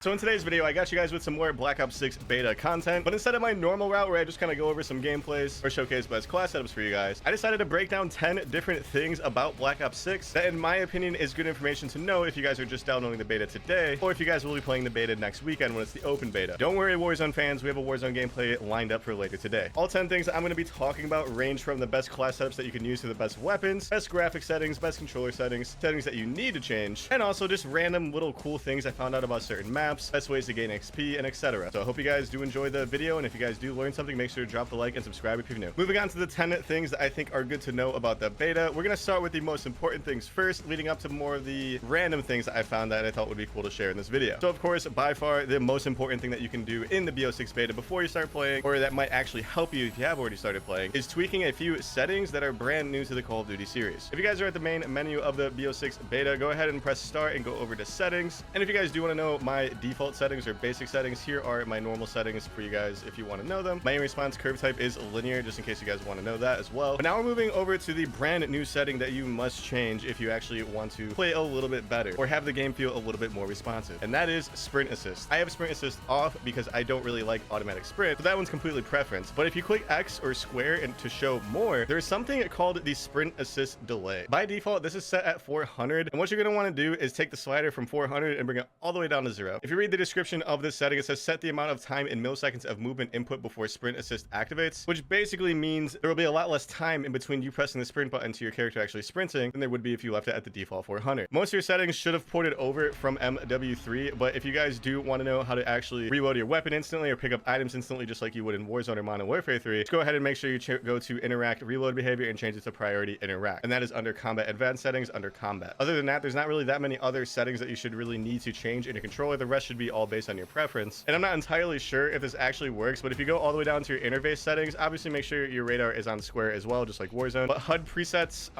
So in today's video, I got you guys with some more Black Ops 6 beta content, but instead of my normal route where I just kind of go over some gameplays or showcase best class setups for you guys, I decided to break down 10 different things about Black Ops 6 that in my opinion is good information to know if you guys are just downloading the beta today, or if you guys will be playing the beta next weekend when it's the open beta. Don't worry, Warzone fans, we have a Warzone gameplay lined up for later today. All 10 things I'm going to be talking about range from the best class setups that you can use for the best weapons, best graphic settings, best controller settings, settings that you need to change, and also just random little cool things I found out about certain maps, best ways to gain XP, and etc. So I hope you guys do enjoy the video, and if you guys do learn something, make sure to drop the like and subscribe if you're new. Moving on to the 10 things that I think are good to know about the beta, we're going to start with the most important things first, leading up to more of the random things that I found that I thought would be cool to share in this video. So of course, by far, the most important thing that you can do in the Bo6 beta before you start playing, or that might actually help you if you have already started playing, is tweaking a few settings that are brand new to the Call of Duty series. If you guys are at the main menu of the Bo6 beta, go ahead and press start and go over to settings. And if you guys do want to know my default settings or basic settings, here are my normal settings for you guys if you want to know them. My aim response curve type is linear, just in case you guys want to know that as well. But now we're moving over to the brand new setting that you must change if you actually want to play a little bit better or have the game feel a little bit more responsive, and that is sprint assist. I have sprint assist off because I don't really like automatic sprint, so that one's completely preference. But if you click X or square and to show more, there's something called the sprint assist delay. By default, this is set at 400, and what you're going to want to do is take the slider from 400 and bring it all the way down to 0. If you read the description of this setting, it says set the amount of time in milliseconds of movement input before sprint assist activates, which basically means there will be a lot less time in between you pressing the sprint button to your character actually sprinting than there would be if you left it at the default 400. Most of your settings should have ported over from MW3, but if you guys do want to know how to actually reload your weapon instantly or pick up items instantly just like you would in Warzone or Modern Warfare 3, just go ahead and make sure you go to interact reload behavior and change it to priority interact, and that is under combat advanced settings under combat. Other than that, there's not really that many other settings that you should really need to change in your controller. The rest should be all based on your preference, and I'm not entirely sure if this actually works, but if you go all the way down to your interface settings, obviously make sure your radar is on square as well, just like Warzone. But HUD presets,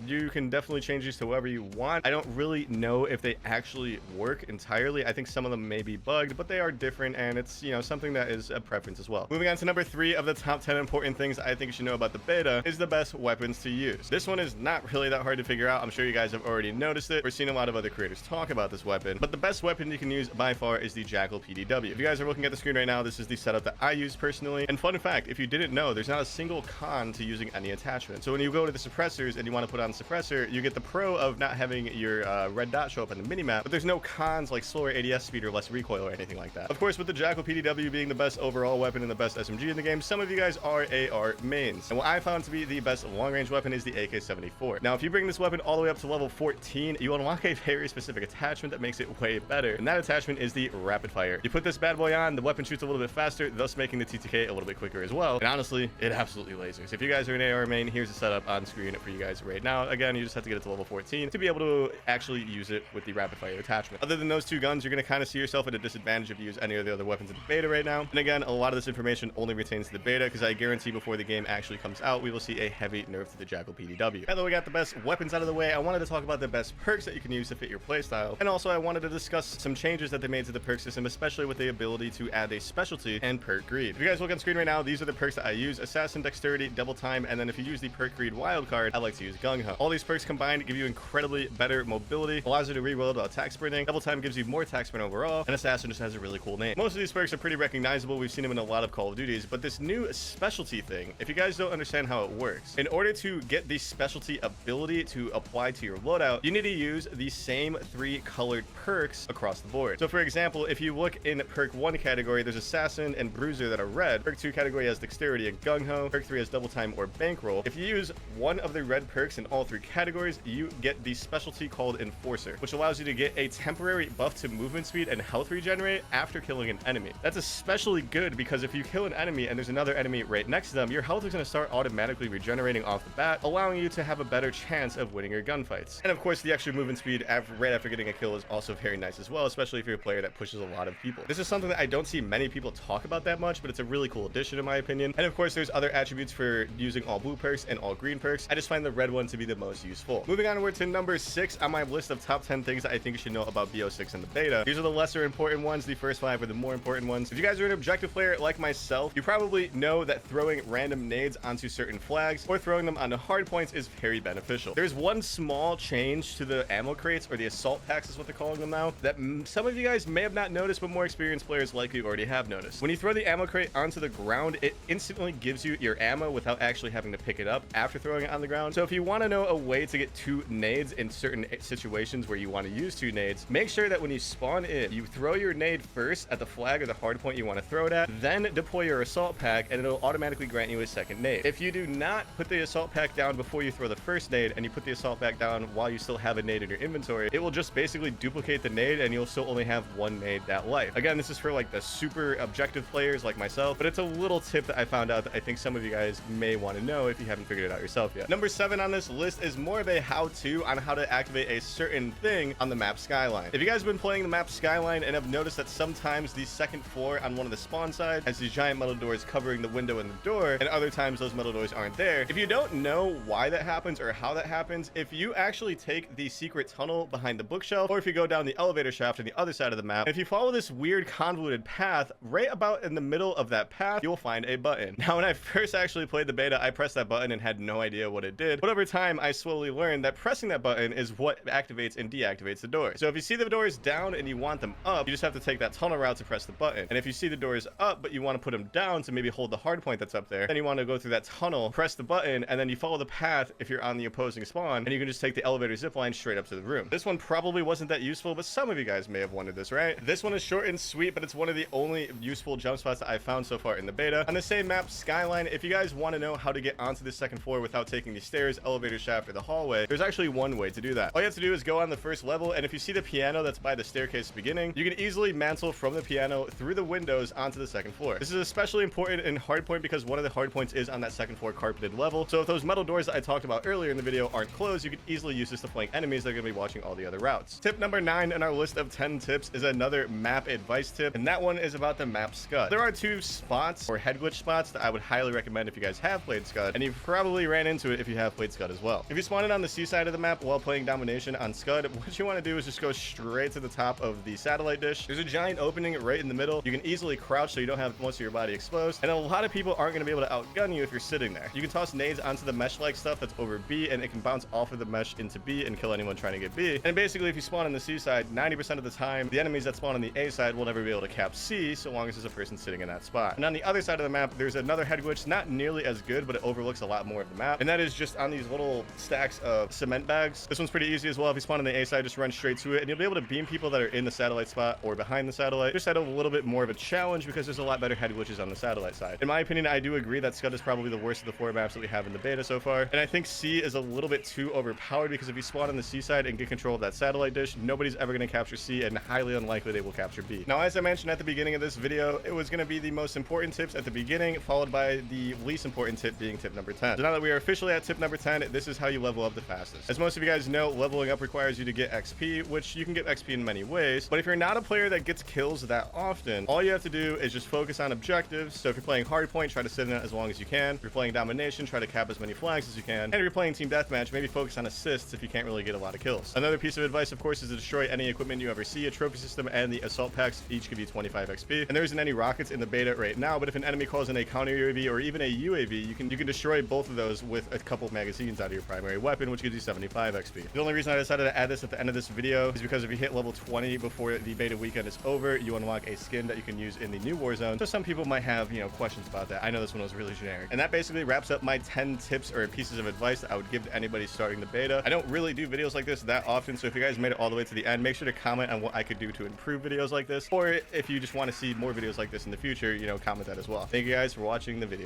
you can definitely change these to whatever you want. I don't really know if they actually work entirely. I think some of them may be bugged, but they are different, and it's, you know, something that is a preference as well. Moving on to number 3 of the top 10 important things I think you should know about the beta is the best weapons to use. This one is not really that hard to figure out. I'm sure you guys have already noticed it. We're seeing a lot of other creators talk about this weapon, but the best weapon you can use by far is the Jackal PDW. If you guys are looking at the screen right now, this is the setup that I use personally. And fun fact, if you didn't know, there's not a single con to using any attachment. So when you go to the suppressors and you want to put on suppressor, you get the pro of not having your red dot show up on the minimap, but there's no cons like slower ADS speed or less recoil or anything like that. Of course, with the Jackal PDW being the best overall weapon and the best SMG in the game, some of you guys are AR mains. And what I found to be the best long-range weapon is the AK-74. Now, if you bring this weapon all the way up to level 14, you unlock a very specific attachment that makes it way better. And that attachment is the rapid fire. You put this bad boy on, the weapon shoots a little bit faster, thus making the TTK a little bit quicker as well. And honestly, it absolutely lasers. If you guys are an AR main, here's the setup on screen for you guys right now. Again, you just have to get it to level 14 to be able to actually use it with the rapid fire attachment. Other than those two guns, you're going to kind of see yourself at a disadvantage if you use any of the other weapons in the beta right now. And again, a lot of this information only retains to the beta because I guarantee before the game actually comes out, we will see a heavy nerf to the Jackal PDW. Now that we got the best weapons out of the way, I wanted to talk about the best perks that you can use to fit your playstyle. And also I wanted to discuss some changes that they made to the perk system, especially with the ability to add a specialty and perk greed. If you guys look on screen right now, these are the perks that I use: assassin, dexterity, double time, and then if you use the perk greed wildcard, I like to use gung ho. All these perks combined give you incredibly better mobility, allows you to reload while attack sprinting, double time gives you more attack sprint overall, and assassin just has a really cool name. Most of these perks are pretty recognizable. We've seen them in a lot of Call of Duties, but this new specialty thing, if you guys don't understand how it works, in order to get the specialty ability to apply to your loadout, you need to use the same 3 colored perks across the board. So for example, if you look in perk 1 category, there's assassin and bruiser that are red. Perk 2 category has dexterity and gung ho. Perk 3 has double time or bankroll. If you use one of the red perks in all 3 categories, you get the specialty called enforcer, which allows you to get a temporary buff to movement speed and health regenerate after killing an enemy. That's especially good because if you kill an enemy and there's another enemy right next to them, your health is going to start automatically regenerating off the bat, allowing you to have a better chance of winning your gunfights. And of course, the extra movement speed right after getting a kill is also very nice as well, especially if you're a player that pushes a lot of people. This is something that I don't see many people talk about that much, but it's a really cool addition in my opinion. And of course, there's other attributes for using all blue perks and all green perks. I just find the red one to be the most useful. Moving onward to number 6 on my list of top 10 things that I think you should know about Bo6 in the beta. These are the lesser important ones. The first 5 are the more important ones. If you guys are an objective player like myself, you probably know that throwing random nades onto certain flags or throwing them onto hard points is very beneficial. There's one small change to the ammo crates, or the assault packs is what they're calling them now, that some of you guys may have not noticed, but more experienced players likely already have noticed. When you throw the ammo crate onto the ground, it instantly gives you your ammo without actually having to pick it up after throwing it on the ground. So if you want to know a way to get 2 nades in certain situations where you want to use 2 nades, make sure that when you spawn in, you throw your nade first at the flag or the hard point you want to throw it at, then deploy your assault pack, and it'll automatically grant you a second nade. If you do not put the assault pack down before you throw the first nade, and you put the assault pack down while you still have a nade in your inventory, it will just basically duplicate the nade, and you'll still only have 1 nade that life. Again, this is for like the super objective players like myself, but it's a little tip that I found out that I think some of you guys may want to know if you haven't figured it out yourself yet. Number 7 on this list is more of a how-to on how to activate a certain thing on the map Skyline. If you guys have been playing the map Skyline and have noticed that sometimes the second floor on one of the spawn sides has these giant metal doors covering the window and the door, and other times those metal doors aren't there. If you don't know why that happens or how that happens, if you actually take the secret tunnel behind the bookshelf, or if you go down the elevator shaft on the other side of the map, if you follow this weird convoluted path, right about in the middle of that path, you'll find a button. Now, when I first actually played the beta, I pressed that button and had no idea what it did, but over time, I slowly learned that pressing that button is what activates and deactivates the doors. So if you see the doors down and you want them up, you just have to take that tunnel route to press the button. And if you see the doors up, but you want to put them down to maybe hold the hard point that's up there, then you want to go through that tunnel, press the button, and then you follow the path if you're on the opposing spawn, and you can just take the elevator zip line straight up to the room. This one probably wasn't that useful, but some of you guys may have wanted this, right? This one is short and sweet, but it's one of the only useful jump spots that I found so far in the beta. On the same map, Skyline, if you guys want to know how to get onto the second floor without taking the stairs, elevator shaft, or the hallway, there's actually one way to do that. All you have to do is go on the first level, and if you see the piano that's by the staircase beginning, you can easily mantle from the piano through the windows onto the second floor. This is especially important in hardpoint because one of the hardpoints is on that second floor carpeted level. So if those metal doors that I talked about earlier in the video aren't closed, you can easily use this to flank enemies that are going to be watching all the other routes. Tip number 9 in our list of 10 tips is another map advice tip, and that one is about the map Scud. There are 2 spots or head glitch spots that I would highly recommend if you guys have played Scud, and you've probably ran into it if you have played Scud as well. If you spawn in on the seaside of the map while playing Domination on Scud, what you want to do is just go straight to the top of the satellite dish. There's a giant opening right in the middle. You can easily crouch so you don't have most of your body exposed, and a lot of people aren't going to be able to outgun you if you're sitting there. You can toss nades onto the mesh-like stuff that's over B, and it can bounce off of the mesh into B and kill anyone trying to get B. And basically, if you spawn on the C side, 90% of the time, the enemies that spawn on the A side will never be able to cap C so long as there's a person sitting in that spot. And on the other side of the map, there's another head glitch, not nearly as good, but it overlooks a lot more of the map, and that is just on these little stacks of cement bags. This one's pretty easy as well. If you spawn on the A side, just run straight to it, and you'll be able to beam people that are in the satellite spot or behind the satellite. Just had a little bit more of a challenge because there's a lot better head glitches on the satellite side. In my opinion, I do agree that Scud is probably the worst of the 4 maps that we have in the beta so far, and I think C is a little bit too overpowered because if you spawn on the C side and get control of that satellite dish, nobody's ever going to capture C, and highly unlikely they will capture B. Now, as I mentioned at the beginning of this video, it was going to be the most important tips at the beginning, followed by the least important tip being tip number 10. So now that we are officially at tip number 10, this is how you level up the fastest. As most of you guys know, leveling up requires you to get XP, which you can get XP in many ways, but if you're not a player that gets kills that often, all you have to do is just focus on objectives. So if you're playing hardpoint, try to sit in it as long as you can. If you're playing domination, try to cap as many flags as you can. And if you're playing team deathmatch, maybe focus on assists if you can't really get a lot of kills. Another piece of advice, of course, is to destroy any equipment you ever see. A trophy system and the assault packs each give you 25 XP. And there isn't any rockets in the beta right now, but if an enemy calls in a counter UAV or even a UAV, you can destroy both of those with a couple magazines out of your primary weapon, which gives you 75 XP. The only reason I decided to add this at the end of this video is because if you hit level 20 before the beta weekend is over, you unlock a skin that you can use in the new Warzone. So some people might have, questions about that. I know this one was really generic. And that basically wraps up my 10 tips or pieces of advice that I would give to anybody starting the beta. I don't really do videos like this that often, so if you guys made it all the way to the end, make sure to comment on what I could do to improve videos like this, or if you just want to see more videos like this in the future, comment that as well. Thank you guys for watching the video.